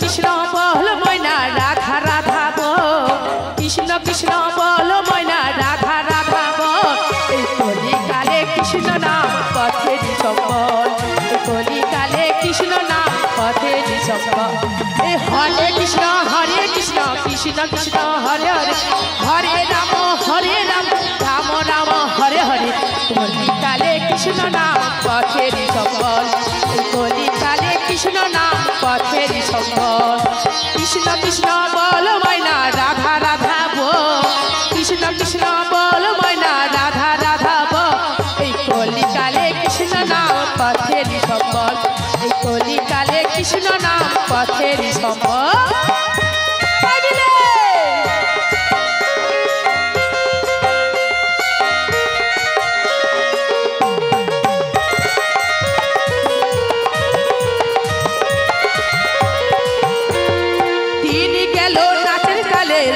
কৃষ্ণ বল ময়না রাধা রাধা বল কৃষ্ণ কৃষ্ণ বল ময়না রাধা রাধা বল এই কলিকালে কৃষ্ণ নাম পথের সম্বল এই কলিকালে কৃষ্ণ নাম পথের সম্বল এই হরে কৃষ্ণ কৃষ্ণ কৃষ্ণ হরে হরে হরে রাম রাম রাম হরে হরে কলিকালে কৃষ্ণ নাম পথের সম্বল এই কলিকালে কৃষ্ণ নাম পথের সম্বল কৃষ্ণ কৃষ্ণ বল ময়না রাধা রাধা বল কৃষ্ণ কৃষ্ণ বল ময়না রাধা রাধা বল এই কলিকালে কৃষ্ণ নাম পথের সম্বল এই কলিকালে কৃষ্ণ নাম পথের সম্বল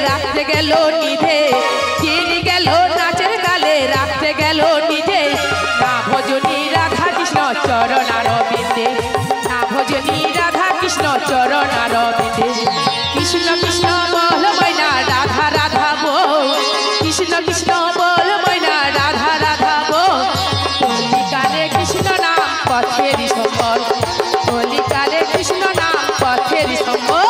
রাখতে গেল নিধে দিন গেল নাচের গালে রাখতে গেল নিধে না ভজনী রাধা কৃষ্ণ চরণ আরবিন্দে না ভজনী রাধা কৃষ্ণ চরণ আরবিন্দে কৃষ্ণ কৃষ্ণ বল ময়না রাধা রাধা বল কৃষ্ণ কৃষ্ণ বল ময়না রাধা রাধা বল কলিকালে কৃষ্ণ নাম পথের সম্বল কলিকালে কৃষ্ণ নাম পথের সম্বল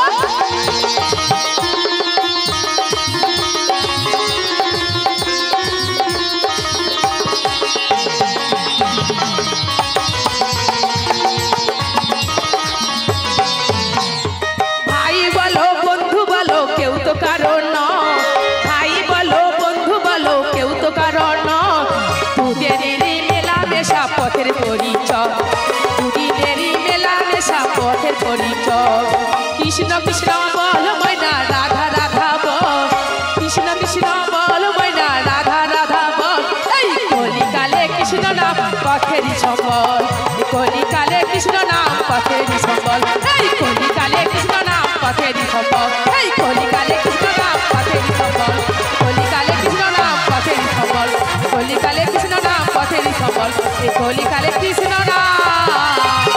পথের পরিচয় দুদিনেরই মেলা মেশা পথের পরিচয় কৃষ্ণ কৃষ্ণ বল ময়না রাধা রাধা বল কৃষ্ণ কৃষ্ণ বল ময়না রাধা রাধা বল এই কলিকালে কৃষ্ণ নাম পথের সম্বল কলিকালে কৃষ্ণ নাম পথের সম্বল এই কলিকালে কৃষ্ণ নাম পথের সম্বল এই কলিকালে কৃষ্ণ নাম পথের সম্বল কলিকালে কৃষ্ণ নাম পথের সম্বল কলিকালে কৃষ্ণ নাম পথের সম্বল এই কলিকালে কৃষ্ণ নাম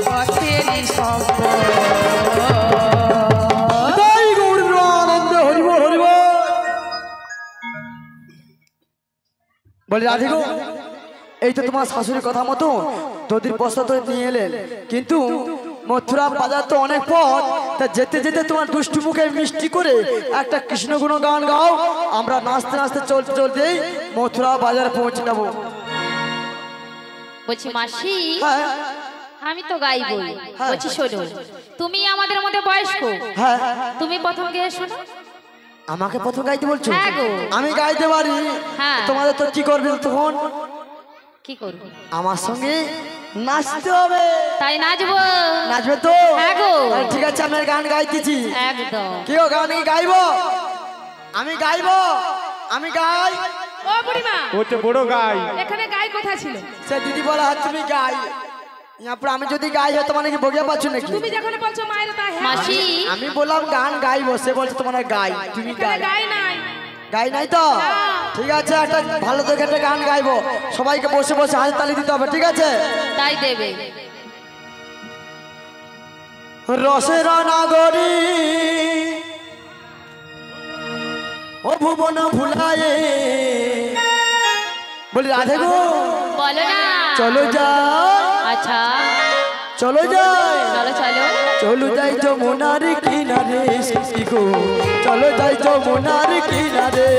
পথের সম্বল বলে রাধিকো এই তো তোমার শাশুড়ির কথা মতো তোদের বস্তা তো নিয়ে এলেন কিন্তু মথুরা বাজার তো অনেক পথ তা যেতে যেতে তোমার দুষ্টু মুখে মিষ্টি করে একটা কৃষ্ণগুণ গান গাও আমরা নাচতে নাচতে চলতে চলতেই মথুরা বাজারে পৌঁছে যাবো বলছি মাসি হ্যাঁ আমি তো গাইবো বলছি শোনো তুমি আমাদের মধ্যে বয়স্ক হ্যাঁ তুমি প্রথম গেয়ে শোনো আমাকে প্রথম গাইতে বলছো হ্যাঁ গো আমি গাইতে পারি হ্যাঁ তোমাদের তো কি করবে তখন কি করবে আমার সঙ্গে নাচতে হবে তাই নাচবো নাচবে তো হ্যাঁ গো ঠিক আছে আমি গান গাইতেছি একদম কি ও গান গাইবো আমি গাইবো আমি গাই ও বুড়িমা ও তো বড় গাই এখানে গাই কোথা ছিল সে দিদি বলা তুমি গাই ইয়ারপর আমি যদি গাই হতো মানে কি বগিয়া পাচ্ছ নাকি তুমি যখন বলছো মায়ের তা হ্যাঁ মাসি আমি বললাম গান গাইবো সে বলছে তোমার গাই তুমি গাই গাই নাই গাই নাই তো ঠিক আছে একটা ভালো দেখে একটা গান গাইবো সবাইকে বসে বসে হাত তালি দিতে হবে ঠিক আছে তাই দেবে রসের নাগরী ও ভুবন ভুলায়ে বলি রাধে গো বলো না চলো যাই আচ্ছা চলো যাই চলো চলো চলো যাই যমুনার কিনারে কি গো চলো যাই যমুনার কিনারে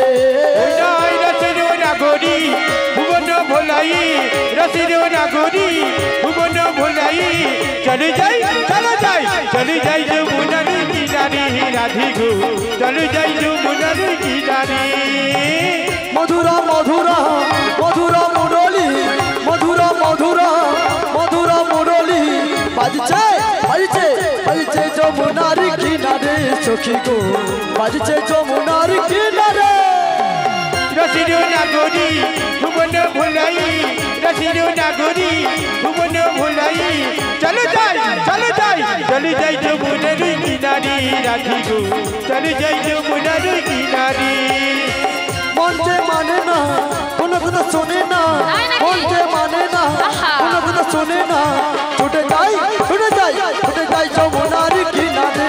রসের নাগরী ভুবন ভোলাই রসের নাগরী ভুবন ভোলাই চলে যাই চলে যাই যমুনার কিনারে রাধে গো চলে যাই যমুনার কিনারে মধুরা মধুরা মধুরা মুরলি মধুরা মধুরা মধুরা মুরলি বাজছে বাজছে বাজছে যমুনার কিনারে সখী গো বাজছে যমুনার কিনারে রসির নাগরী ভুবন ভোলাই রসির নাগরী ভুবন ভোলাই চলো যাই চলে যাই যমুনার কিনারে রাধে গো চলে যাই যমুনার কিনারে মনতে মানে না কোনো কথা শোনে না মনতে মানে না কোনো কথা শোনে না ছুটে যাই যমুনার কিনারে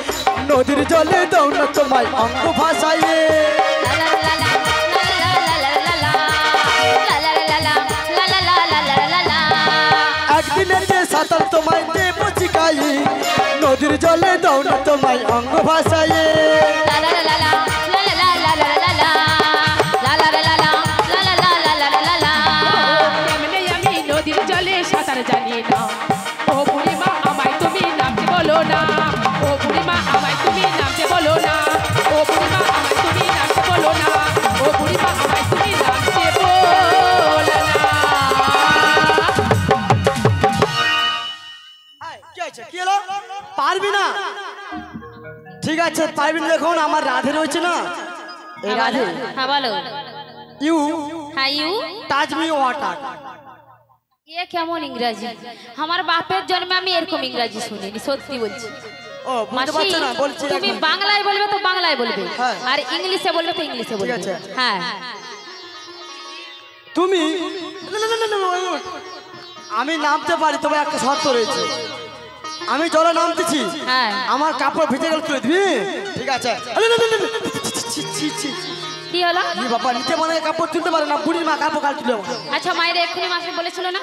নদীর জলে দাও না তোমায় অঙ্গ ভাসাইয়ে একদিনেতে সাঁতার তোমায় দেব শিখাই নদীর জলে দাও না তোমায় অঙ্গ ভাসাইয়ে কেমনে আমি নদীর জলে সাঁতার জানি না ও বুড়িমা আমায় তুমি নামতে বলো না ও বুড়িমা আমায় তুমি নামতে বলো না ও বুড়িমা আমায় তুমি নামতে বলো না ও বুড়িমা আমায় তুমি নামতে বলো না। কি আছে কি হলো পারবি না ঠিক আছে পারবি না দেখুন আমার রাধে রয়েছে না এই রাধে হ্যাঁ বলো ইউ হ্যাঁ ইউ টাচ মি ওয়াটার এ কেমন ইংরাজি আমার বাপের জন্মে আমি এরকম ইংরাজি শুনিনি সত্যি বলছি ও বুঝতে পারছো না বলছি তুমি এখন। বাংলায় বলবে তো বাংলায় বলবে হ্যাঁ। আর ইংলিশে বলবে তো ইংলিশে বলবে আছে। হ্যাঁ তুমি না, না, না, না, না, না, আমি নামতে পারি তবে একটা শর্ত রয়েছে আমি জলে নামতেছি হ্যাঁ। আমার কাপড় ভিজে গেলে তুলে দিবি ঠিক আছে আরে, না, না, না, না, ছি, ছি, ছি, ছি। কি হলো ই বাবা নিচে মনে হয় কাপড় তুলতে পারে না বুড়ির মা কাপড় কাল তুলে আমাকে। আচ্ছা মায়ের এক্ষুনি মাসে বলেছিল না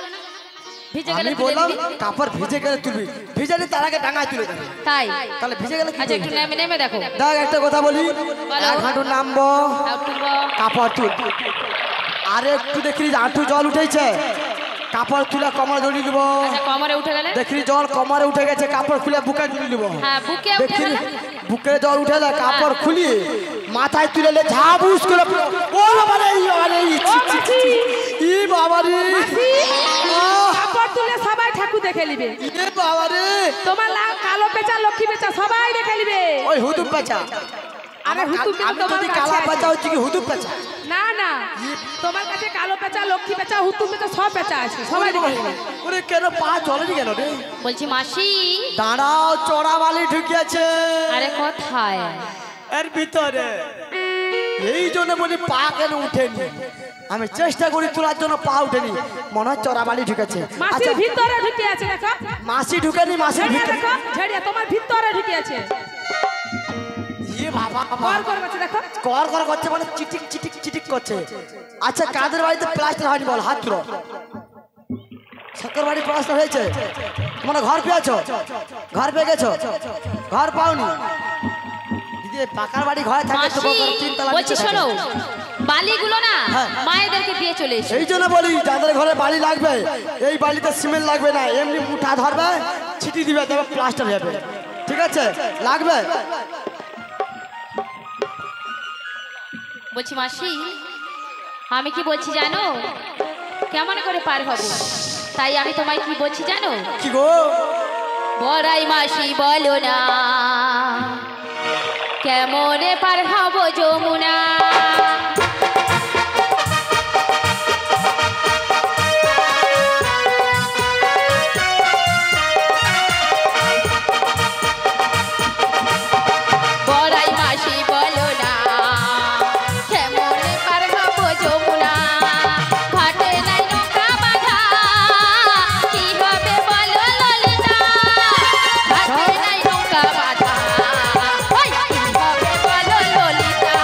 ভিজে গেলে আমি তুলে বললাম দিবি। কাপড় ভিজে গেলে তুলবি ভিজে নি তার আগে ডাঙায় তুলে দেবে তাই তাহলে ভিজে গেলে কি আচ্ছা একটু করবি? নেমে নেমে দেখো দেখ একটা কথা বলি বলো। এক হাঁটু নামবো তাও তুলবো। কাপড় তুল আর একটু দেখি আঁটু জল উঠেছে কাপড় তুলে কমর ধরিয়ে দিব আচ্ছা কোমরে উঠে গেলে দেখি জল কমরে উঠে গেছে কাপড় খুলে বুকে তুলে দিব হ্যাঁ বুকে উঠে দেখি গেলে বুকে জল উঠে গেলে কাপড় খুলিয়ে মাথায় তুলে লে ঝাবুস করে ও বাবা রে ই বাবা রে, ই ছি, ছি, ছি, ই বাবা রে আহ, কাপড় তুলে সবাই ঠাকুর দেখে নিবে এ বাবা রে তোমার কালো পেঁচা লক্ষ্মী পেঁচা সবাই দেখে নিবে ওই হুদুম পেঁচা আরে হুতুম পেঁচা আমি তোমার যদি কাছে কালা আছে। পেঁচা হচ্ছে কি হুদুম পেঁচা না না তোমার কাছে কালো পেঁচা লক্ষ্মী পেঁচা হুতুম পেঁচা সব পেঁচা আছে সবাই দেখে নিবে ওরে কেন পা চলেনি কেন রে বলছি মাসি দাঁড়াও চড়া বালি ঢুকিয়েছে আরে কোথায় এর ভিতরে এই জন্য বলি পা কেন উঠেনি আমি চেষ্টা করি তোলার জন্য পা উঠেনি মনে হয় চড়া বালি ঢুকেছে মাসির আচ্ছা ভিতরে ঢুকে আছে দেখো মাসি ঢুকেনি মাসির ঝেড়িয়া ভিতরে দেখো ঝেড়িয়া তোমার ভিতরে ঢুকে আছে ইয়ে বাবা কর কর করছে দেখো কর কর করছে মানে চিটিক চিটিক চিটিক করছে আচ্ছা কাদের বাড়িতে প্লাস্টার হয়নি বল হাত তুলো সকর বাড়ি প্লাস্টার হয়েছে তোমরা ঘর পেয়েছো ঘর পেয়ে গেছো ঘর পাওনি দিদি পাকার বাড়ি ঘরে থাকে তো মাসি তিনতলা বলছি নিচে শোনো থাকে। বালিগুলো না হ্যাঁ। মায়েদেরকে দিয়ে চলে এসো এই জন্য বলি যাদের ঘরে বাড়ি লাগবে এই বাড়িতে সিমেন্ট লাগবে না এমনি মুঠা ধরবে ছিটি দিবে তবে প্লাস্টার হবে ঠিক আছে লাগবে বলছি মাসি আমি কি বলছি জানো কেমন করে পার হব তাই আমি তোমায় কি বলছি জানো কি গো বড়াই মাসি বলো না কেমনে পার হব যমুনা বড়াই মাসি বলো না কেমনে পার হব যমুনা ঘাটে নাই নৌকা বাঁধা কি হবে বলো ললিতা ঘাটে নাই নৌকা বাঁধা ওই কি হবে বলো ললিতা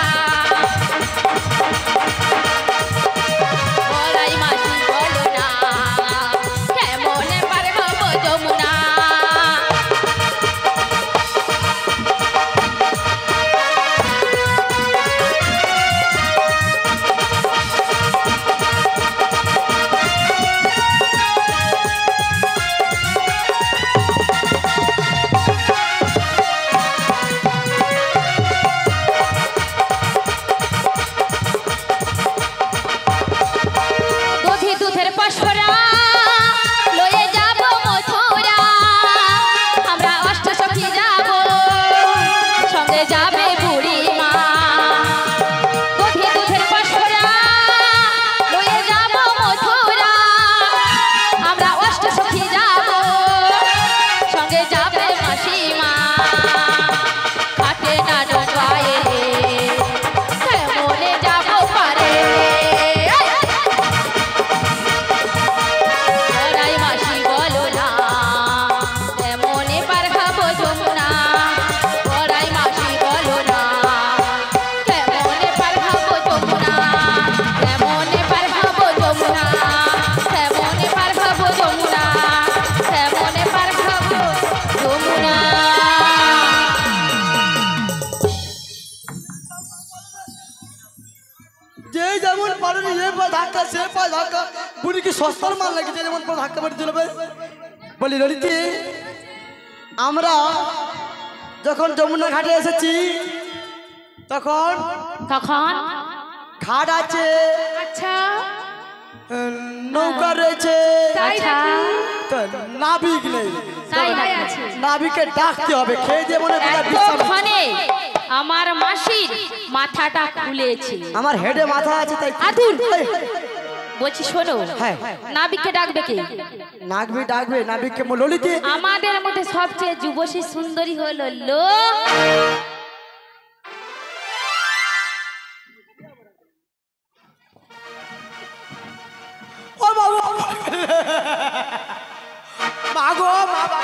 পারেনি এ পা ধাক্কা সে পা ধাক্কা বুড়ি কি সস্তার মাল লাগিয়েছে এমন পা ধাক্কা মারি চলবে বলি ললিতে আমরা যখন যমুনা ঘাটে এসেছি তখন তখন ঘাট আছে আচ্ছা নৌকা রয়েছে তাই আচ্ছা তো নাবিক নেই তাই না আছে নাবিককে ডাকতে হবে খেয়ে দিয়ে মনে হয় বিশ্রাম। এতক্ষণে আমার মাসির মাথাটা খুলেছে আমার হেডে মাথা আছে তাই আদুর বলছি শোনো হ্যাঁ নাবিককে ডাকবে কে নাগবি ডাকবে নাবিককে ললিতে আমাদের মধ্যে সবচেয়ে যুবতী সুন্দরী হলো লো ও বাবু মাগো বাবা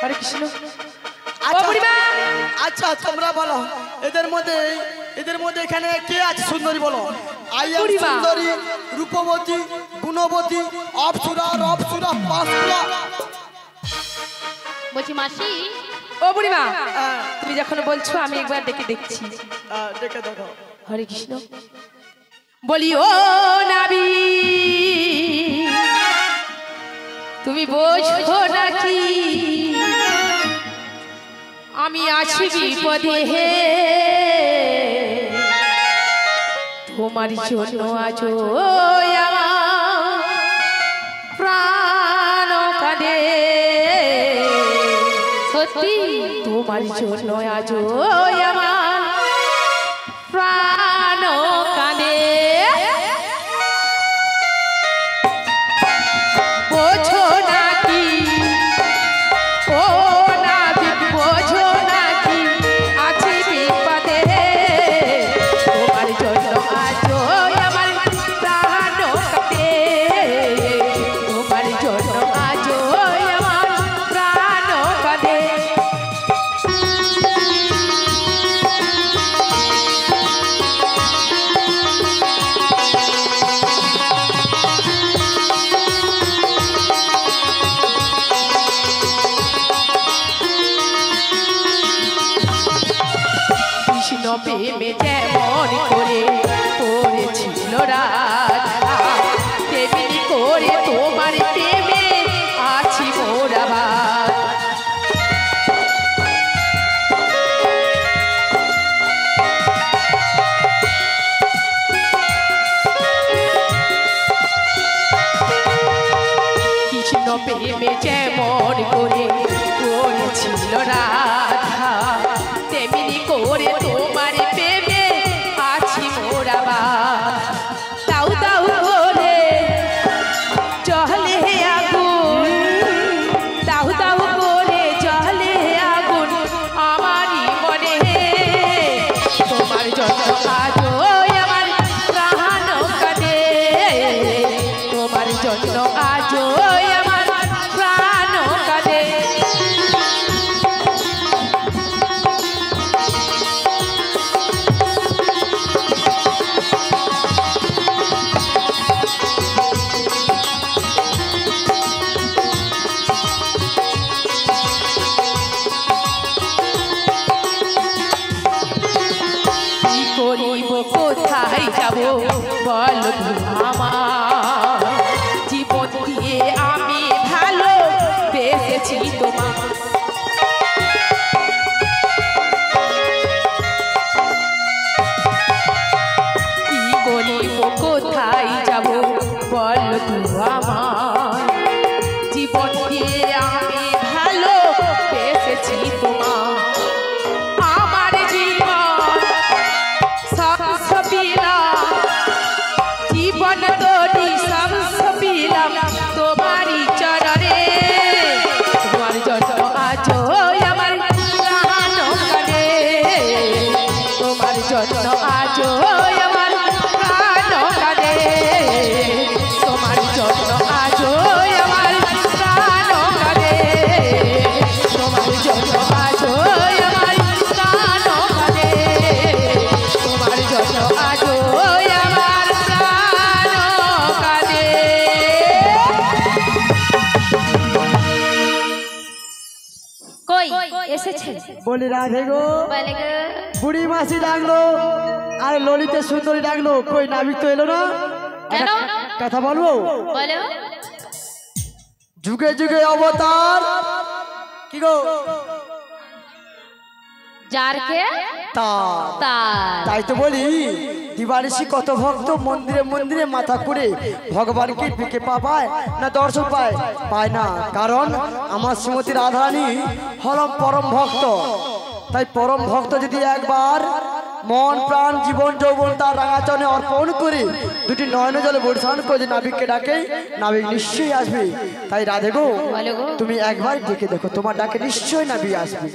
হরে কৃষ্ণ আচ্ছা, বুড়িমা। আচ্ছা তোমরা বলো এদের মধ্যে এখানে কে আছে সুন্দরী বলো আই এম বুড়িমা। সুন্দরী রূপবতী গুণবতী অপসুরা পাঁচপুরা বলছি মাসি ও বুড়িমা তুমি যখন বলছো আমি একবার ডেকে দেখছি দেখে দেখো হরে কৃষ্ণ বলি ও নাবি তুমি বোঝো নাকি আমি আছি বিপদে হে তোমার জন্য আজ আমার প্রাণ কাঁদে সত্যি তোমার জন্য আজ আমার প্রাণ কাঁদে বোঝো নাকি ও নাবিক বোঝো নাকি আছি বিপদে তোমার জন্য আজ আমার প্রাণ কাঁদে তোমার জন্য আজ আমার প্রাণ কাঁদে কৃষ্ণ প্রেমে যেমন করে পড়েছিল রাধা তেমনি করে তোমার প্রেমে আছি মোরা কৃষ্ণ প্রেমে যেমন করে পড়েছিল রাধা তেমনি করে তোমার প্রেমে আছি মোরা দাউ দাউ করে চলে আগুন দাউ দাউ করে চলে আগুন আমারই মনে তোমার জন্য আজ আমার প্রাণ কাঁদে তোমার জন্য আজ আমার প্রাণ কাঁদে কি করিব কোথায় যাব বল আমার জীবন দিয়ে আমি ভালো বেসেছি তোমার কি করিব কোথায় যাব বল আমার জীবন দিয়ে আমি ভালো বেসেছি তোমার আমার জীবন জীবন তোরি সবিলাম তোমারই চরণে তোমার জন্য আজ আমার প্রাণ কাঁদে তোমার জন্য আজ আমার প্রাণ কাঁদে তোমার জন্য আজ আমার প্রাণ কাঁদে তোমার জন্য আজ আমার প্রাণ কাঁদে তোমার জন্য আজ আমার প্রাণ কাঁদে কই এসেছে বলি রাধে গো বলে গো বুড়ি মাসি ডাকলো আরে ললিতে সুন্দরী ডাকলো, কই নাবিক তো এলো না। কেন? কথা বলবো? বলো। যুগে যুগে অবতার কি গো যারকে তার। তাই তো বলি দিবানিশি কত ভক্ত মন্দিরে মন্দিরে মাথা করে ভগবানকে পিকে পায় না দর্শন পায়? পায় না, কারণ আমার শ্রীমতী রাধারানী হলাম পরম ভক্ত। তাই পরম ভক্ত যদি একবার মন প্রাণ জীবন যৌবন তার রাঙাচরণে অর্পণ করে দুটি নয়ন জলে বর্ষণ করে নাবিককে ডাকে, নাবিক নিশ্চয়ই আসবে। তাই রাধে গো, তুমি একবার ডেকে দেখো, তোমার ডাকে নিশ্চয়ই নাবিক আসবে।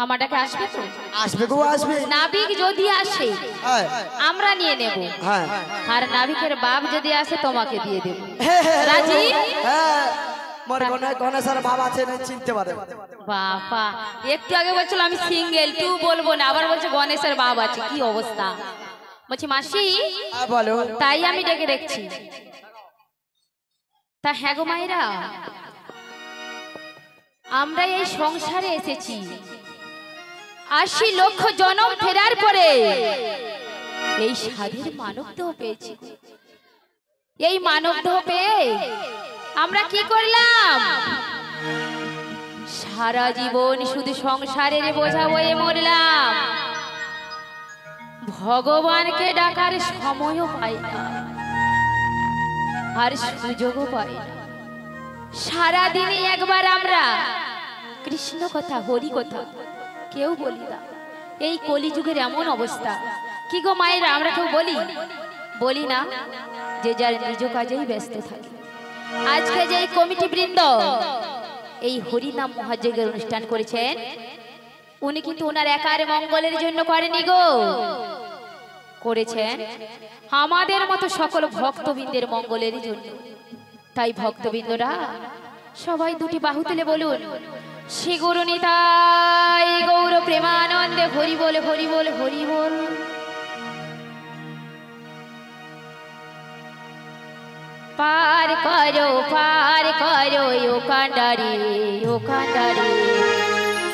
আমার ডাকে আসবে তো? আসবে গো, আসবে। নাবিক যদি আসে হ্যাঁ আমরা নিয়ে নেব, হ্যাঁ, আর নাবিকের বাপ যদি আসে তোমাকে দিয়ে দেব। হ্যাঁ, হ্যাঁ, রাজি? হ্যাঁ, মোর গণেশের বাবা আছে না, চিনতে পারে। বাবা একটু আগে বলছিল আমি সিঙ্গেল, তুই বলবো না, আবার বলছে গণেশের বাপ আছে। কি অবস্থা! বলছি মাসি বলো। তাই আমি ডেকে দেখছি। তা হ্যাঁ গো মায়েরা, আমরা এই সংসারে এসেছি ৮০ লক্ষ জনম ফেরার পরে এই স্বাধীন মানব দেহ পেয়েছি। এই মানব দেহ পেয়ে আমরা কি করলাম? সারা জীবন শুধু সংসারের বোঝা বয়ে মরলাম, ভগবানকে ডাকার সময়ও পাই না, আর সুযোগও পাই না। সারাদিনে একবার আমরা কৃষ্ণ কথা হরি কথা কেউ বলি না। এই কলিযুগের এমন অবস্থা। কি গো মায়েরা, আমরা কেউ বলি না, যে যার নিজ কাজেই ব্যস্ত থাকে। আজকে যে কমিটি বৃন্দ এই হরিনাম মহাযজ্ঞের অনুষ্ঠান করেছেন, উনি কিন্তু ওনার একার মঙ্গলের জন্য করেনি গো, করেছেন আমাদের মতো সকল ভক্তবৃন্দের মঙ্গলের জন্য। তাই ভক্তবৃন্দরা সবাই দুটি বাহু তুলে বলুন, শ্রী গুরু নিতাই গৌর প্রেমানন্দে হরি বল, হরি বল, হরি বল। পার করো ও কান্ডারি, ও কান্ডারি,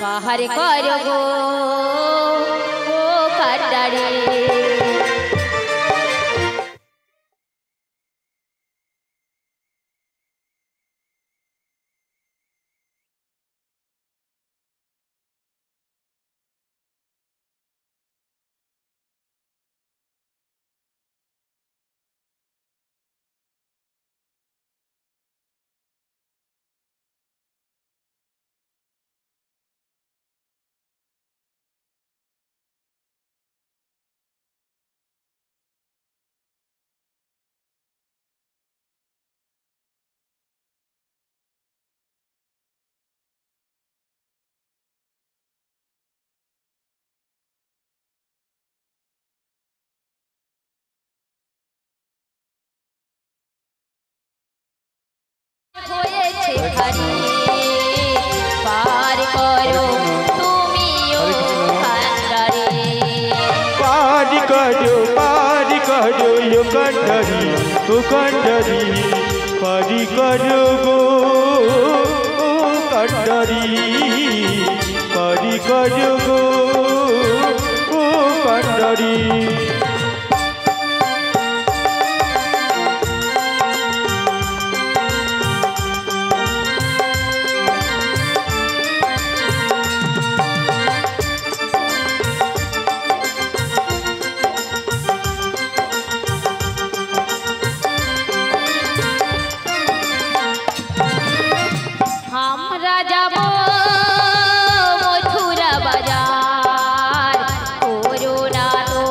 পাহাড় করো গো ও কান্ডারি। হয়েছে ভারী, পার করো তুমি ও কান্ডারি। পার করো ও কান্ডারি, ও কান্ডারি, পারি করো গো ও কান্ডারি, পারি করো গো ও কান্ডারি। আমরা যাব মথুরা বাজার, করোনা তো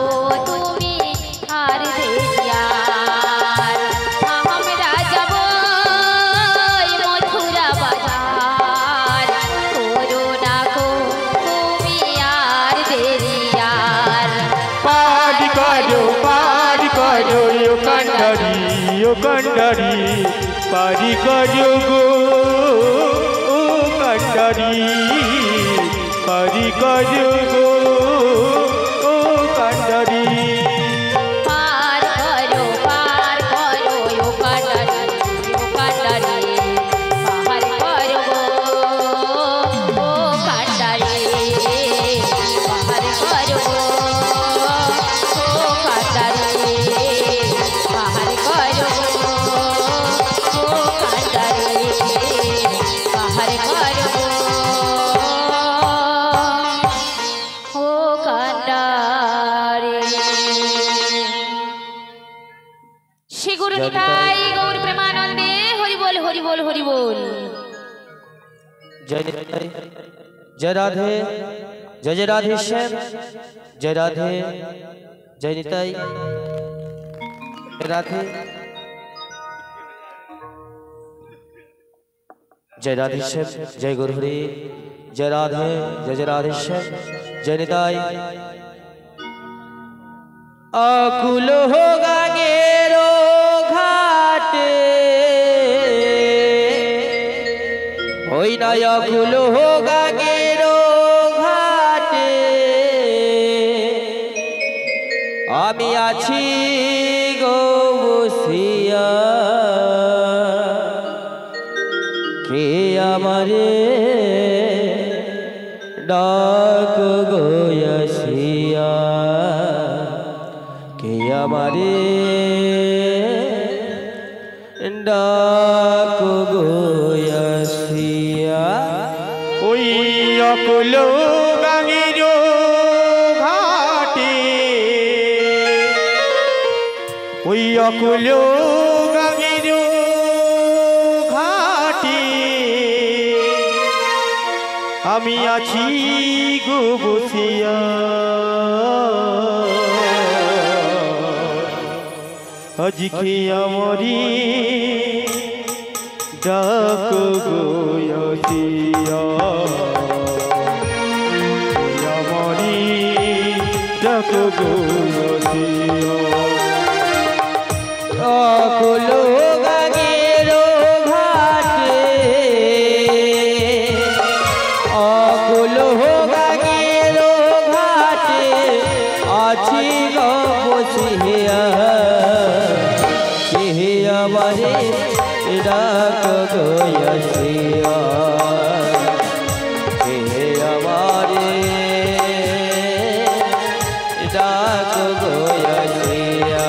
তুমি আর দেয়ার। আমরা যাব মথুরা বাজার, করোনা কো তুমি আর দেয়ার। পারি করো ও কান্ডারি, ও কান্ডারি, পারি করো গো ও কান্ডারি, পারি করো গো ও কান্ডারি। পার করো ও কান্ডারি, ও কান্ডারি, পাহাড় করো গো ও কান্ডারি, পাহাড় করো গো ও গুরু নিতাই গৌর প্রেমানন্দে হরি বল হরি বল হরি বল। जय निताई जय राधे जय जय राधे श्याम जय राधे जय निताई राधे जय राधे श्याम जय गुरु हरि जय राधे जय जय राधे श्याम जय निताई। अकुल होगा गेरो घाटे ওই না অকুল হোগা গেরো ঘাটে আমি আছি গো বসিয়া কে আমারে ডাক গোয়াসিয়া কে আমারে ডাক গোয়াসিয়া। ওই অকুল গাঙের ঘাটে ওই অকুল গাঙের ঘাটে আমি আছি গো বসিয়া আজকে আমারি ডাক গোয়াসিয়া আমারি ডাক গোয়াসিয়া। অকুল গাঙেরো ঘাটে অকুল গাঙেরো ঘাটে আছি গো বসিয়া কে আমারে ডাক গোয়াসিয়া কে আমারে ডাক গোয়াসিয়া।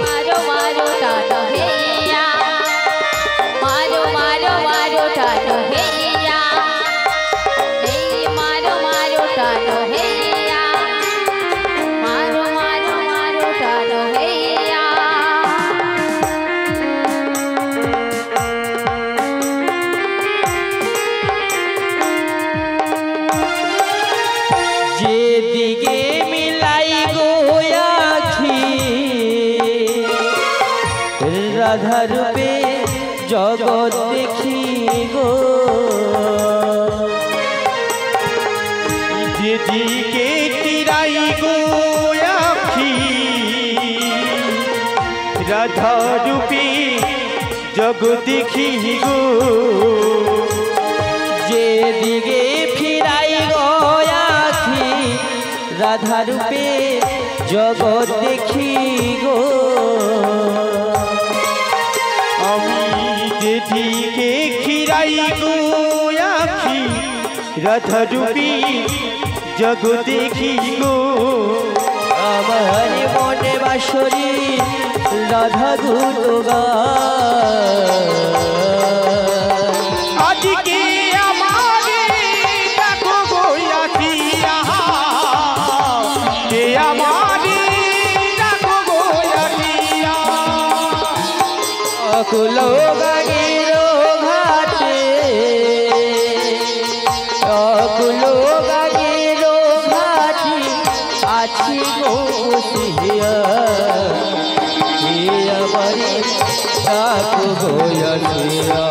মারো মারো টানো হেয়া মারো মারো মারো টানো হেয়া এই মারো মারো টানো হেয়া মারো মারো মারো টানো হেয়া। যেদিকে মিলাই গো আখি রাধা রূপে জগৎ দেখি গো যেদিকে তিরাই গো আখি রাধা রূপী জগ দেখি গো যেদিকে ফিরাই গো আখি রাধা রূপে জগৎ দেখি গো আমি যেদিকে খিরাই গো আখি রাধা রূপী জগ দেখি গো আমার মনে বাসরি রাধা গুণগান আজকে আমারে ডাকো গোয়াসিয়া কে আমারে ডাকো গোয়াসিয়া। অকুল গাঙেরো ঘাটে অকুল গাঙেরো ঘাটে আছি গো বসিয়া কে আমারে ডাক গোয়াসিয়া